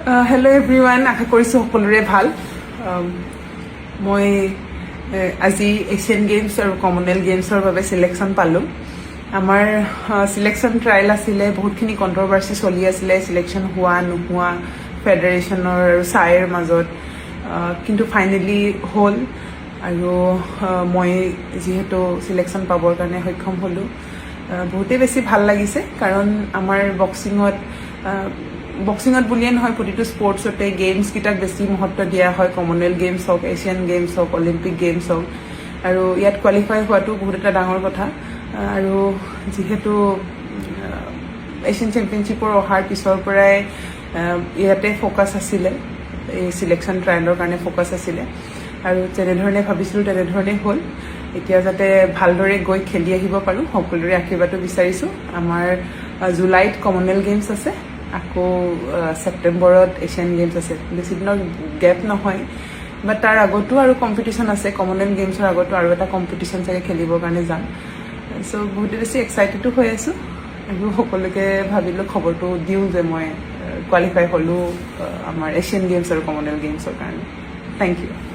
Hello' everyone, আশা কৰিছোঁ সকলোৰে ভাল। মই আজি এছিয়ান গেমছ আৰু কমনৱেলথ গেমছৰ বাবে চিলেকশ্যন পালোঁ। আমাৰ চিলেকশ্যন ট্ৰায়েল আছিলে, বহুতখিনি কণ্ট্ৰভাৰ্চি চলি আছিলে, চিলেকশ্যন হোৱা নোহোৱা ফেডাৰেশ্যনৰ আৰু ছাইৰ মাজত, কিন্তু ফাইনেলি হ'ল। আৰু মই যিহেতু চিলেকশ্যন পাবৰ কাৰণে সক্ষম হ'লোঁ, বহুতেই বেছি ভাল লাগিছে। কাৰণ আমাৰ বক্সিঙত বুলিয়ে নহয়, প্ৰতিটো স্পৰ্টছতে গেমছকেইটাক বেছি মহত্ব দিয়া হয়। কমনৱেলথ গেমছ হওক, এছিয়ান গেমছ হওক, অলিম্পিক গেমছ হওক, আৰু ইয়াত কোৱালিফাই হোৱাটো বহুত এটা ডাঙৰ কথা। আৰু যিহেতু এছিয়ান চেম্পিয়নশ্বিপৰ অহাৰ পিছৰ পৰাই ইয়াতে ফ'কাছ আছিলে, এই চিলেকশ্যন ট্ৰায়েলৰ কাৰণে ফ'কাছ আছিলে, আৰু যেনেধৰণে ভাবিছিলোঁ তেনেধৰণে হ'ল। এতিয়া যাতে ভালদৰে গৈ খেলি আহিব পাৰোঁ, সকলোৰে আশীৰ্বাদো বিচাৰিছোঁ। আমাৰ জুলাইত কমনৱেলথ গেমছ আছে, আকৌ ছেপ্টেম্বৰত এছিয়ান গেমছ আছে। বেছি দিনৰ গেপ নহয়, বাট তাৰ আগতো আৰু কম্পিটিশ্যন আছে। কমনৱেলথ গেমছৰ আগতো আৰু এটা কম্পিটিশ্যন চাগে খেলিবৰ কাৰণে যাম। চ' বহুতে বেছি এক্সাইটেডো হৈ আছোঁ, আৰু সকলোকে ভাবিলোঁ খবৰটো দিওঁ যে মই কোৱালিফাই হ'লোঁ আমাৰ এছিয়ান গেমছ আৰু কমনৱেলথ গেমছৰ কাৰণে। Thank U.